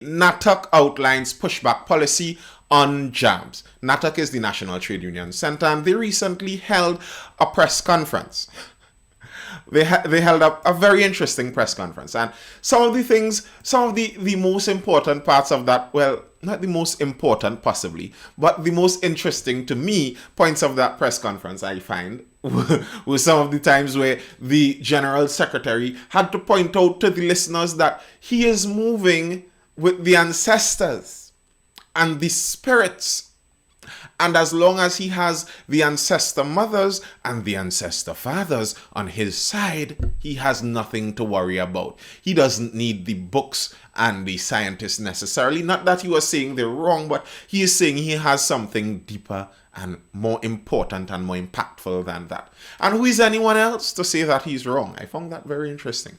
NATOC outlines pushback policy on jams. NATOC is the National Trade Union Center, and they recently held a press conference. They held up a very interesting press conference, and some of the most important parts of that, well, not the most important possibly, but the most interesting to me points of that press conference, I find, were some of the times where the General Secretary had to point out to the listeners that he is moving with the ancestors and the spirits. And as long as he has the ancestor mothers and the ancestor fathers on his side, he has nothing to worry about. He doesn't need the books and the scientists necessarily. Not that he was saying they're wrong, but he is saying he has something deeper and more important and more impactful than that. And who is anyone else to say that he's wrong? I found that very interesting.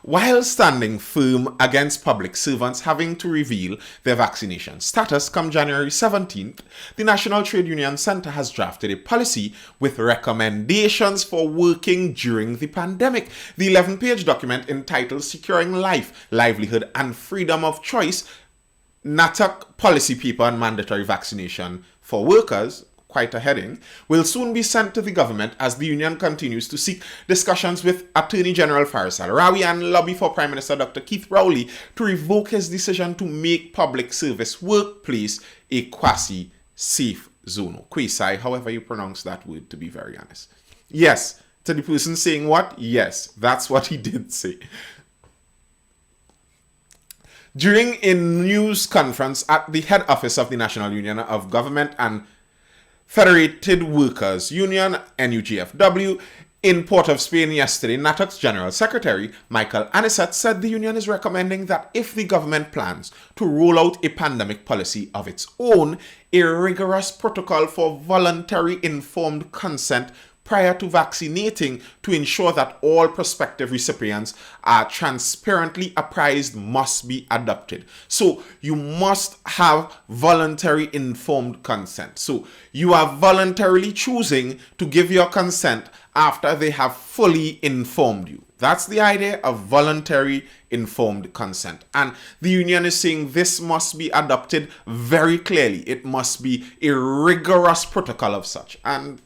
While standing firm against public servants having to reveal their vaccination status come January 17th, the National Trade Union Center has drafted a policy with recommendations for working during the pandemic. The 11-page document entitled Securing Life, Livelihood and Freedom of Choice, NATOC Policy Paper on Mandatory Vaccination for Workers, quite a heading, will soon be sent to the government as the union continues to seek discussions with Attorney General Faris Al-Rawi and lobby for Prime Minister Dr. Keith Rowley to revoke his decision to make public service workplace a quasi-safe zone. Quasi, however you pronounce that word, to be very honest. Yes, to the person saying what? Yes, that's what he did say. During a news conference at the head office of the National Union of Government and Federated Workers Union, NUGFW, in Port of Spain yesterday, NATOC's General Secretary, Michael Anisette, said the union is recommending that if the government plans to roll out a pandemic policy of its own, a rigorous protocol for voluntary informed consent prior to vaccinating to ensure that all prospective recipients are transparently apprised must be adopted. So you must have voluntary informed consent. So you are voluntarily choosing to give your consent after they have fully informed you. That's the idea of voluntary informed consent. And the union is saying this must be adopted very clearly. It must be a rigorous protocol of such. And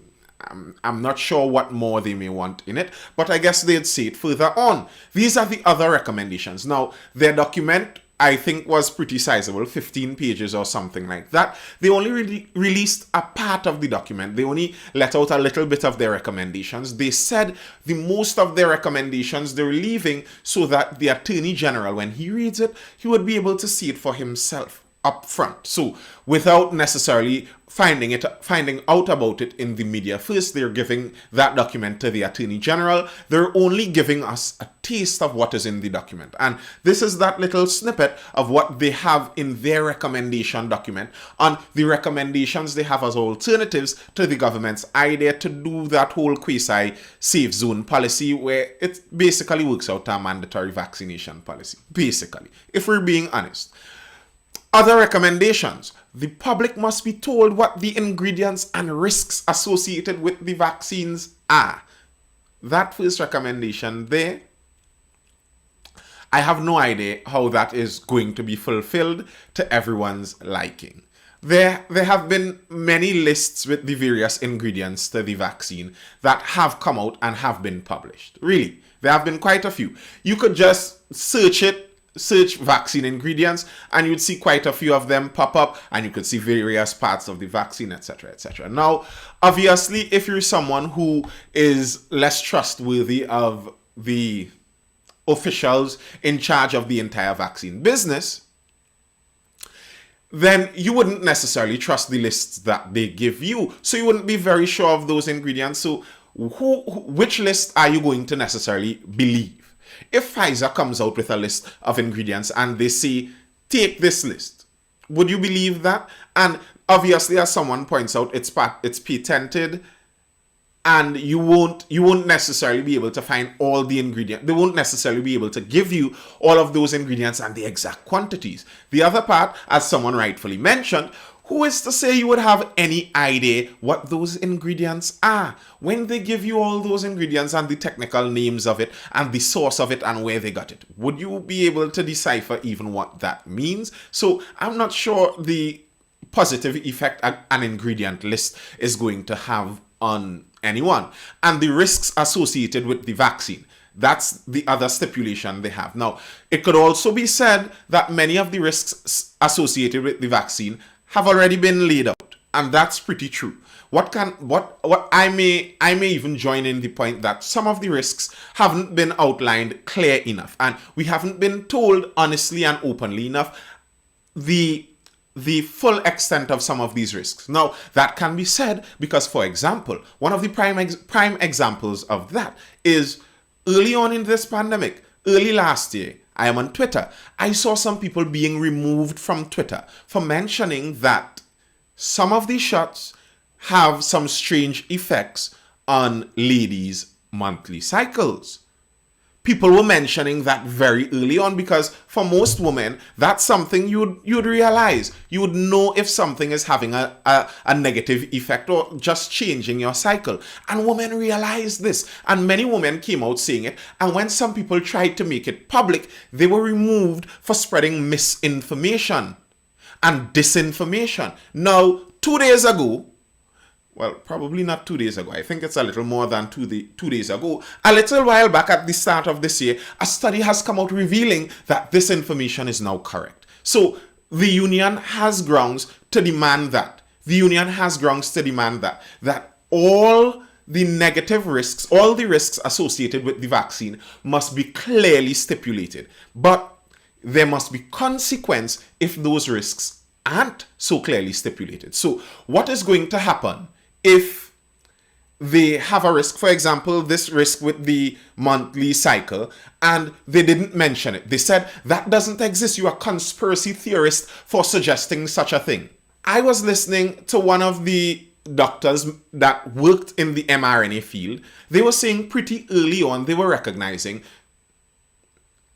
I'm not sure what more they may want in it, but I guess they'd say it further on. These are the other recommendations. Now, their document, I think, was pretty sizable, 15 pages or something like that. They only released a part of the document. They only let out a little bit of their recommendations. They said the most of their recommendations they're leaving so that the Attorney General, when he reads it, he would be able to see it for himself up front. So without necessarily finding out about it in the media first, they're giving that document to the Attorney General. They're only giving us a taste of what is in the document. And this is that little snippet of what they have in their recommendation document on the recommendations they have as alternatives to the government's idea to do that whole quasi-safe zone policy where it basically works out a mandatory vaccination policy. Basically, if we're being honest. Other recommendations. The public must be told what the ingredients and risks associated with the vaccines are. That first recommendation there, I have no idea how that is going to be fulfilled to everyone's liking. There have been many lists with the various ingredients to the vaccine that have come out and have been published. Really, there have been quite a few. You could just search vaccine ingredients and you'd see quite a few of them pop up, and you could see various parts of the vaccine, etc., etc. Now, obviously, if you're someone who is less trustworthy of the officials in charge of the entire vaccine business, then you wouldn't necessarily trust the lists that they give you. So you wouldn't be very sure of those ingredients. So which list are you going to necessarily believe? If Pfizer comes out with a list of ingredients and they say, take this list, would you believe that? And obviously, as someone points out, it's patented, and you won't necessarily be able to find all the ingredients. They won't necessarily be able to give you all of those ingredients and the exact quantities. The other part, as someone rightfully mentioned, Who is to say you would have any idea what those ingredients are? When they give you all those ingredients and the technical names of it and the source of it and where they got it, would you be able to decipher even what that means? So I'm not sure the positive effect an ingredient list is going to have on anyone. And the risks associated with the vaccine. That's the other stipulation they have. Now, it could also be said that many of the risks associated with the vaccine have already been laid out, and that's pretty true. What I may even join in the point that some of the risks haven't been outlined clear enough, and we haven't been told honestly and openly enough the full extent of some of these risks. Now, that can be said because, for example, one of the prime examples of that is early on in this pandemic, early last year, I am on Twitter. I saw some people being removed from Twitter for mentioning that some of these shots have some strange effects on ladies' monthly cycles. People were mentioning that very early on because for most women, that's something you'd realize. You would know if something is having a negative effect or just changing your cycle. And women realized this. And many women came out saying it. And when some people tried to make it public, they were removed for spreading misinformation and disinformation. Now, 2 days ago, well, probably not 2 days ago. I think it's a little more than 2 days ago. A little while back at the start of this year, a study has come out revealing that this information is now correct. So the union has grounds to demand that. That all the negative risks, all the risks associated with the vaccine must be clearly stipulated. But there must be consequence if those risks aren't so clearly stipulated. So what is going to happen if they have a risk, for example, this risk with the monthly cycle, and they didn't mention it? They said, that doesn't exist. You're a conspiracy theorist for suggesting such a thing. I was listening to one of the doctors that worked in the mRNA field. They were saying pretty early on, they were recognizing,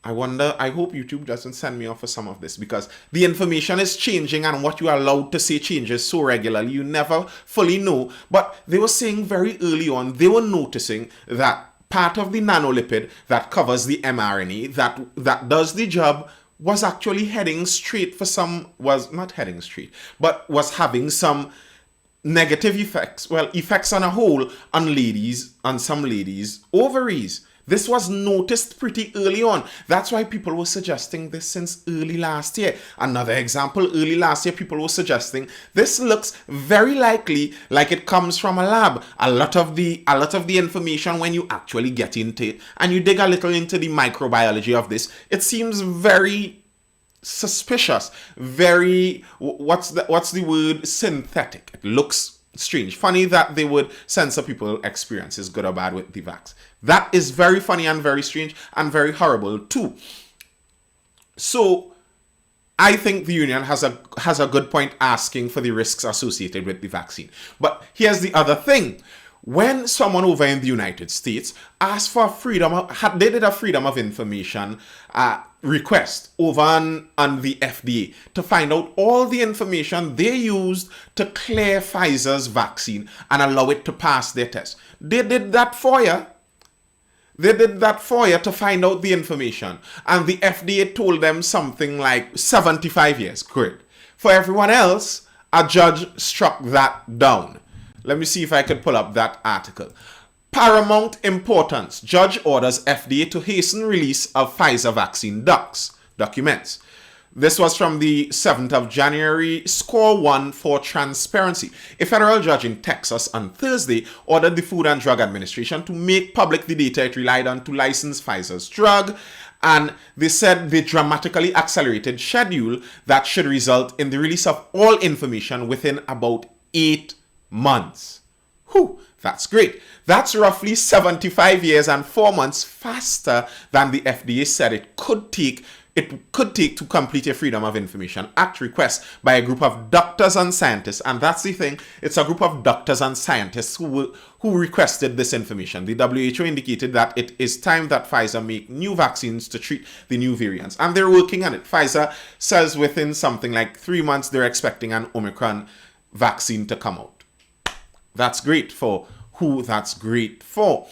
I hope YouTube doesn't send me off for some of this because the information is changing and what you are allowed to say changes so regularly, you never fully know. But they were saying very early on, they were noticing that part of the nanolipid that covers the mRNA, that does the job, was actually heading straight for was not heading straight, but was having some negative effects, effects on a whole on some ladies' ovaries. This was noticed pretty early on. That's why people were suggesting this since early last year. Another example, early last year, people were suggesting this looks very likely like it comes from a lab. A lot of the information, when you actually get into it and you dig a little into the microbiology of this, it seems very suspicious, very, what's the word, synthetic. It looks strange. Funny that they would censor people's experiences, good or bad, with the vax. That is very funny and very strange and very horrible too. So I think the union has a good point asking for the risks associated with the vaccine. But here's the other thing. When someone over in the United States asked for they did a freedom of information request over on the FDA to find out all the information they used to clear Pfizer's vaccine and allow it to pass their test. They did that for you. They did that for you to find out the information. And the FDA told them something like 75 years. Great. For everyone else, a judge struck that down. Let me see if I could pull up that article. Paramount importance. Judge orders FDA to hasten release of Pfizer vaccine documents. This was from the 7th of January, score 1 for transparency. A federal judge in Texas on Thursday ordered the Food and Drug Administration to make public the data it relied on to license Pfizer's drug. And they said the dramatically accelerated schedule that should result in the release of all information within about 8 months. Whew, that's great. That's roughly 75 years and 4 months faster than the FDA said it could take it could take to complete a Freedom of Information Act request by a group of doctors and scientists. And that's the thing, it's a group of doctors and scientists who requested this information. The WHO indicated that it is time that Pfizer make new vaccines to treat the new variants. And they're working on it. Pfizer says within something like 3 months, they're expecting an Omicron vaccine to come out. That's great for who that's great for.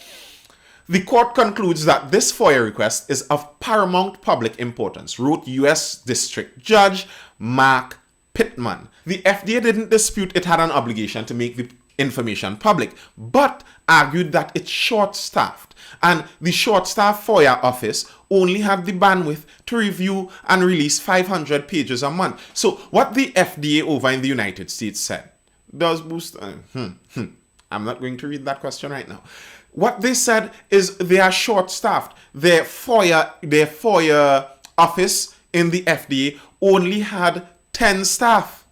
The court concludes that this FOIA request is of paramount public importance, wrote U.S. District Judge Mark Pittman. The FDA didn't dispute it had an obligation to make the information public, but argued that it's short-staffed, and the short-staffed FOIA office only had the bandwidth to review and release 500 pages a month. So what the FDA over in the United States said does boost... I'm not going to read that question right now. What they said is they are short-staffed. Their FOIA office in the FDA only had 10 staff.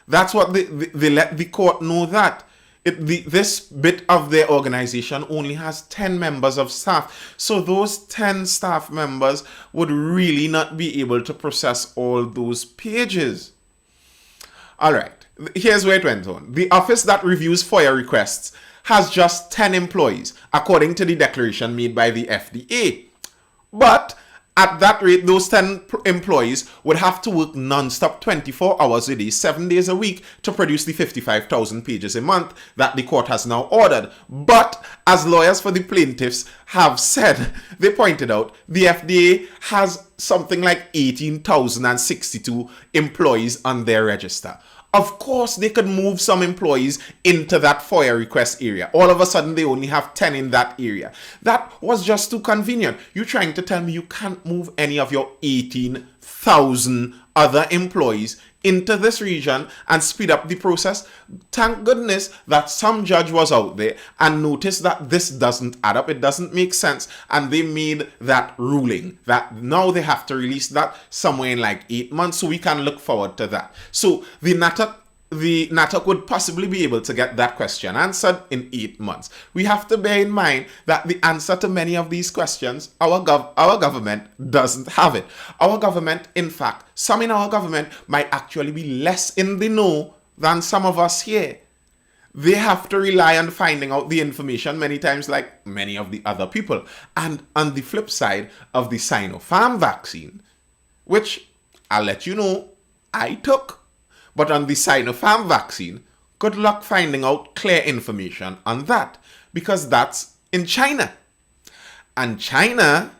That's what they let the court know that. This bit of their organization only has 10 members of staff. So those 10 staff members would really not be able to process all those pages. All right, here's where it went on. The office that reviews FOIA requests has just 10 employees, according to the declaration made by the FDA. But at that rate, those 10 employees would have to work non-stop 24 hours a day, 7 days a week to produce the 55,000 pages a month that the court has now ordered. But as lawyers for the plaintiffs have said, they pointed out, the FDA has something like 18,062 employees on their register. Of course, they could move some employees into that FOIA request area. All of a sudden, they only have 10 in that area. That was just too convenient. You're trying to tell me you can't move any of your 18,000 other employees into this region and speed up the process? Thank goodness that some judge was out there and noticed that this doesn't add up. It doesn't make sense. And they made that ruling that now they have to release that somewhere in like 8 months. So we can look forward to that. So the NATOC would possibly be able to get that question answered in 8 months. We have to bear in mind that the answer to many of these questions, our government doesn't have it. Our government, in fact, some in our government might actually be less in the know than some of us here. They have to rely on finding out the information many times like many of the other people. And on the flip side of the Sinopharm vaccine, which I'll let you know I took, but on the Sinopharm vaccine, good luck finding out clear information on that, because that's in China. And China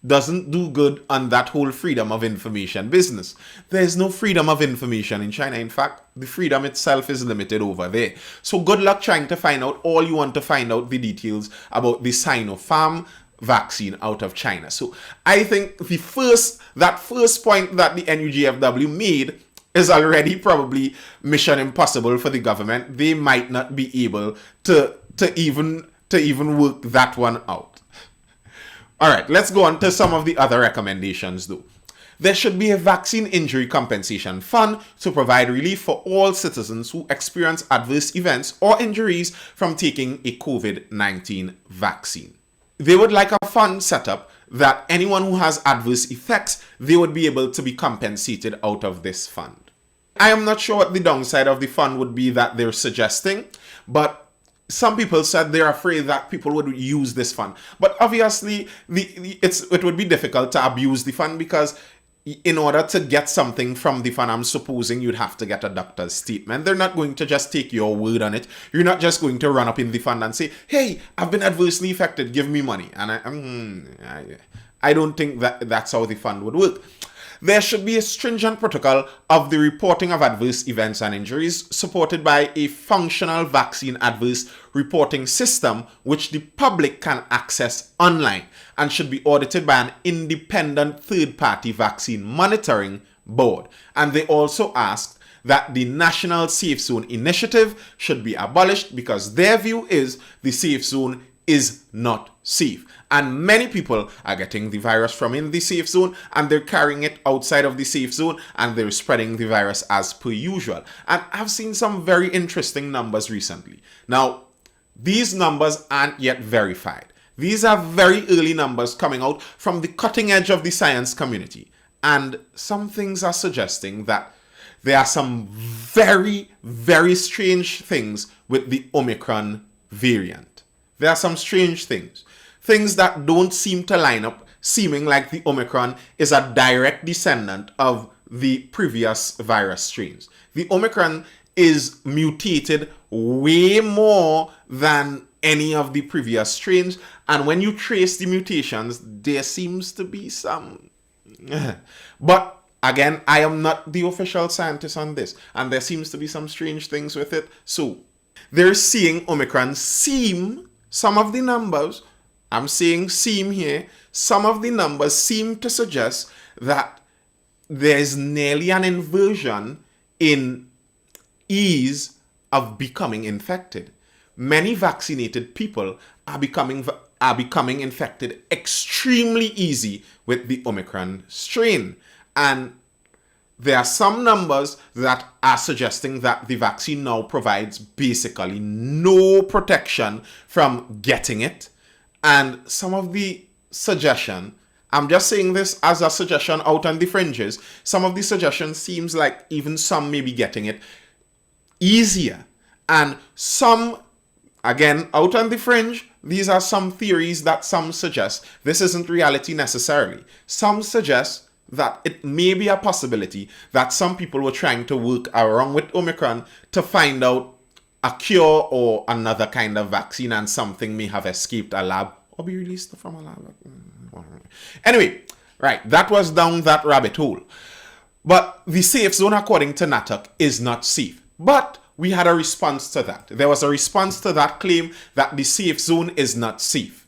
doesn't do good on that whole freedom of information business. There's no freedom of information in China. In fact, the freedom itself is limited over there. So good luck trying to find out all you want to find out the details about the Sinopharm vaccine out of China. So I think that first point that the NUGFW made is already probably mission impossible for the government. They might not be able to even work that one out. All right, let's go on to some of the other recommendations though. There should be a vaccine injury compensation fund to provide relief for all citizens who experience adverse events or injuries from taking a COVID-19 vaccine. They would like a fund set up that anyone who has adverse effects, they would be able to be compensated out of this fund. I am not sure what the downside of the fund would be that they're suggesting, but some people said they're afraid that people would use this fund. But obviously, it would be difficult to abuse the fund, because in order to get something from the fund, I'm supposing you'd have to get a doctor's statement. They're not going to just take your word on it. You're not just going to run up in the fund and say, hey, I've been adversely affected, give me money. And I don't think that's how the fund would work. There should be a stringent protocol of the reporting of adverse events and injuries, supported by a functional vaccine adverse reporting system which the public can access online, and should be audited by an independent third-party vaccine monitoring board. And they also asked that the National Safe Zone Initiative should be abolished, because their view is the safe zone is not safe. And many people are getting the virus from in the safe zone, and they're carrying it outside of the safe zone, and they're spreading the virus as per usual. And I've seen some very interesting numbers recently. Now, these numbers aren't yet verified. These are very early numbers coming out from the cutting edge of the science community. And some things are suggesting that there are some very, very strange things with the Omicron variant. There are some strange things. Things that don't seem to line up, seeming like the Omicron is a direct descendant of the previous virus strains. The Omicron is mutated way more than any of the previous strains, and when you trace the mutations, there seems to be some. But again, I am not the official scientist on this, and there seems to be some strange things with it. So they're seeing Omicron seem, some of the numbers, I'm saying seem here, some of the numbers seem to suggest that there's nearly an inversion in ease of becoming infected. Many vaccinated people are becoming infected extremely easy with the Omicron strain. And there are some numbers that are suggesting that the vaccine now provides basically no protection from getting it. And some of the suggestion, I'm just saying this as a suggestion out on the fringes, some of the suggestion seems like even some may be getting it easier. And some, again, out on the fringe, these are some theories that some suggest. This isn't reality necessarily. Some suggest that it may be a possibility that some people were trying to work around with Omicron to find out a cure or another kind of vaccine, and something may have escaped a lab or be released from a lab. Anyway, right, that was down that rabbit hole. But the safe zone, according to NATOC, is not safe. But we had a response to that. There was a response to that claim that the safe zone is not safe.